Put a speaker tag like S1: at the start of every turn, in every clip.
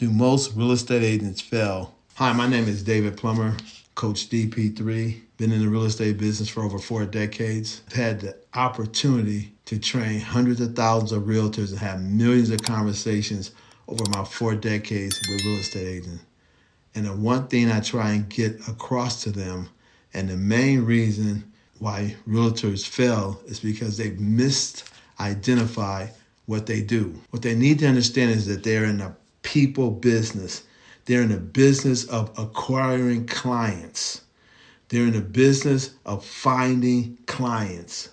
S1: Do most real estate agents fail? Hi, my name is David Plummer, Coach DP3. Been in the real estate business for over 4 decades. I've had the opportunity to train hundreds of thousands of realtors and have millions of conversations over my 4 decades with real estate agents. And the one thing I try and get across to them, and the main reason why realtors fail, is because they've misidentified what they do. What they need to understand is that they're in a people business. They're in the business of acquiring clients. They're in the business of finding clients.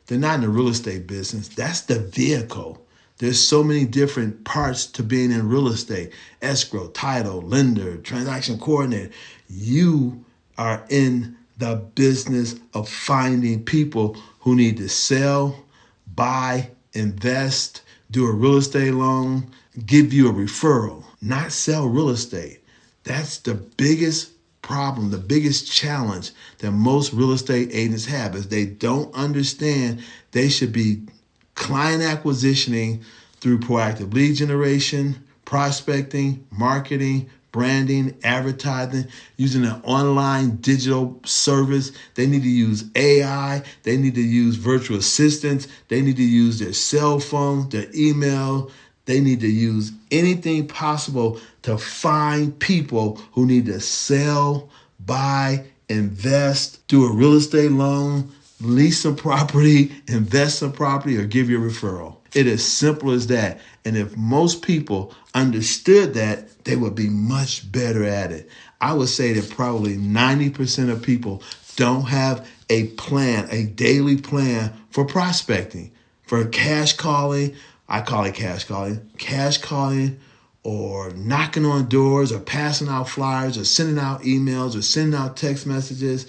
S1: They're not in the real estate business. That's the vehicle. There's so many different parts to being in real estate: escrow, title, lender, transaction coordinator. You are in the business of finding people who need to sell, buy, invest, do a real estate loan, give you a referral, not sell real estate. That's the biggest problem, the biggest challenge that most real estate agents have, is they don't understand they should be client acquisitioning through proactive lead generation, prospecting, marketing, branding, advertising, using an online digital service. They need to use AI. They need to use virtual assistants. They need to use their cell phone, their email. They need to use anything possible to find people who need to sell, buy, invest, do a real estate loan, lease some property, invest some property, or give you a referral. It is simple as that. And if most people understood that, they would be much better at it. I would say that probably 90% of people don't have a plan, a daily plan for prospecting, for cash calling. I call it cash calling, or knocking on doors, or passing out flyers, or sending out emails, or sending out text messages,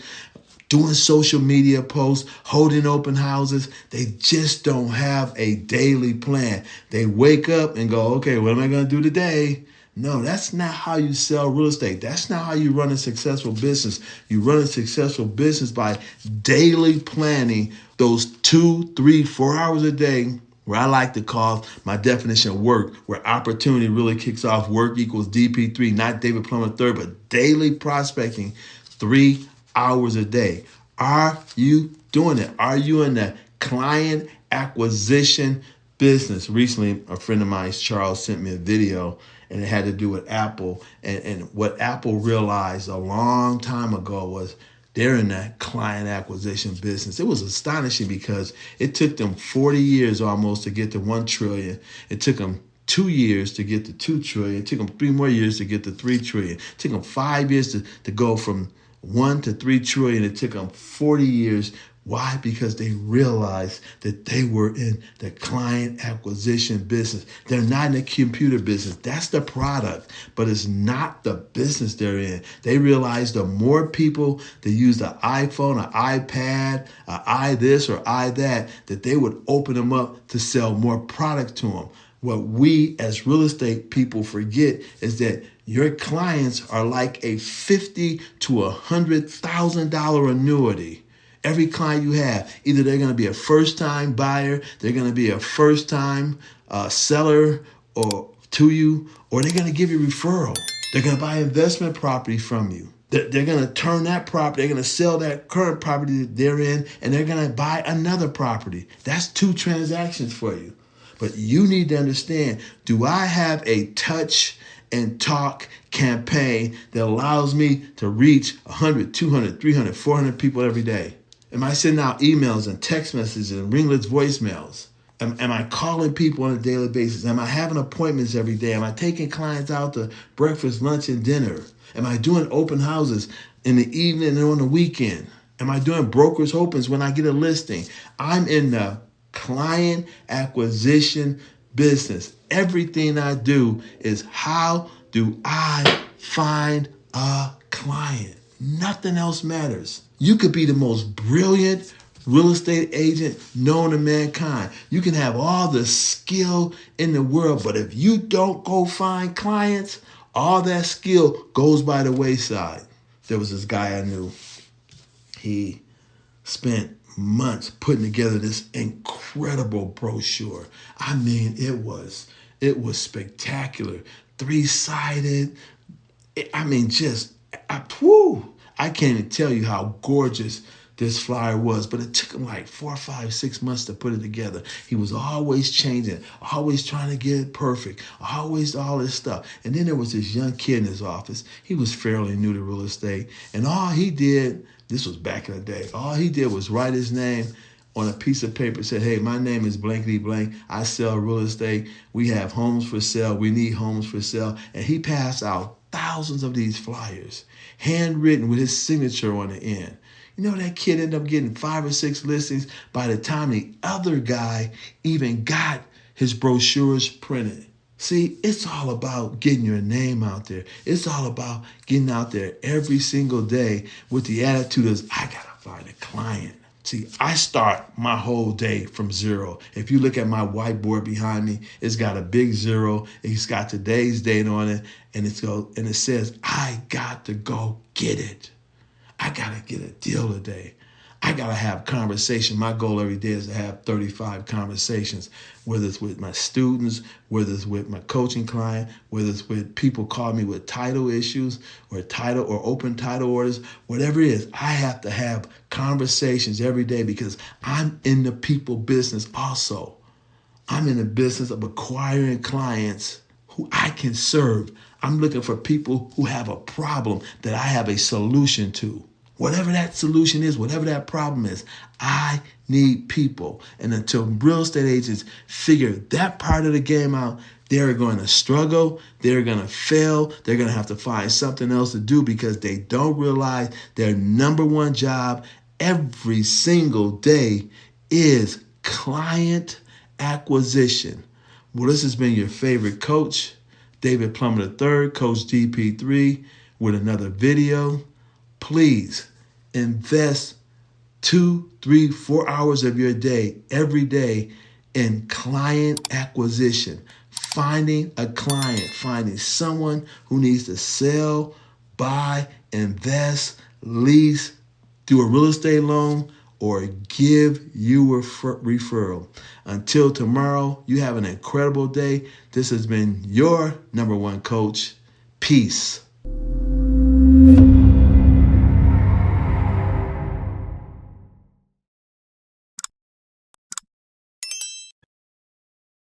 S1: doing social media posts, holding open houses. They just don't have a daily plan. They wake up and go, okay, what am I going to do today? No, that's not how you sell real estate. That's not how you run a successful business. You run a successful business by daily planning those 2, 3, 4 hours a day, where I like to call my definition of work, where opportunity really kicks off. Work equals DP3, not David Plummer III, but daily prospecting, 3 hours a day. Are you doing it? Are you in the client acquisition business? Recently, a friend of mine, Charles, sent me a video, and it had to do with Apple. And what Apple realized a long time ago was they're in that client acquisition business. It was astonishing because it took them 40 years almost to get to 1 trillion. It took them 2 years to get to 2 trillion. It took them 3 more years to get to 3 trillion. It took them 5 years to go from 1 to 3 trillion. It took them 40 years. Why? Because they realized that they were in the client acquisition business. They're not in the computer business. That's the product, but it's not the business they're in. They realized the more people that use the iPhone, an iPad, an i this or i that they would open them up to sell more product to them. What we as real estate people forget is that your clients are like a $50,000 to $100,000 annuity. Every client you have, either they're going to be a first-time buyer, they're going to be a first-time seller or to you, or they're going to give you a referral. They're going to buy investment property from you. They're going to turn that property, they're going to sell that current property that they're in, and they're going to buy another property. That's 2 transactions for you. But you need to understand, do I have a touch and talk campaign that allows me to reach 100, 200, 300, 400 people every day? Am I sending out emails and text messages and ringlets voicemails? Am I calling people on a daily basis? Am I having appointments every day? Am I taking clients out to breakfast, lunch, and dinner? Am I doing open houses in the evening and on the weekend? Am I doing brokers opens when I get a listing? I'm in the client acquisition business. Everything I do is, how do I find a client? Nothing else matters. You could be the most brilliant real estate agent known to mankind. You can have all the skill in the world, but if you don't go find clients, all that skill goes by the wayside. There was this guy I knew. He spent months putting together this incredible brochure. I mean, it was spectacular. 3-sided. I mean, I can't even tell you how gorgeous this flyer was, but it took him like 4, 5, 6 months to put it together. He was always changing, always trying to get it perfect, always all this stuff. And then there was this young kid in his office. He was fairly new to real estate. And all he did, this was back in the day, all he did was write his name on a piece of paper, said, hey, my name is blankety blank. I sell real estate. We have homes for sale. We need homes for sale. And he passed out thousands of these flyers, handwritten with his signature on the end. You know, that kid ended up getting 5 or 6 listings by the time the other guy even got his brochures printed. See, it's all about getting your name out there. It's all about getting out there every single day with the attitude of, I got to find a client. See, I start my whole day from zero. If you look at my whiteboard behind me, it's got a big 0. It's got today's date on it, and it says, I got to go get it. I got to get a deal today. I got to have conversation. My goal every day is to have 35 conversations, whether it's with my students, whether it's with my coaching client, whether it's with people calling me with title issues or open title orders, whatever it is. I have to have conversations every day because I'm in the people business also. I'm in the business of acquiring clients who I can serve. I'm looking for people who have a problem that I have a solution to. Whatever that solution is, whatever that problem is, I need people. And until real estate agents figure that part of the game out, they're going to struggle, they're going to fail, they're going to have to find something else to do because they don't realize their number one job every single day is client acquisition. Well, this has been your favorite coach, David Plummer III, Coach DP3, with another video. Please invest 2, 3, 4 hours of your day every day in client acquisition, finding a client, finding someone who needs to sell, buy, invest, lease, do a real estate loan, or give you a referral. Until tomorrow, you have an incredible day. This has been your number one coach. Peace.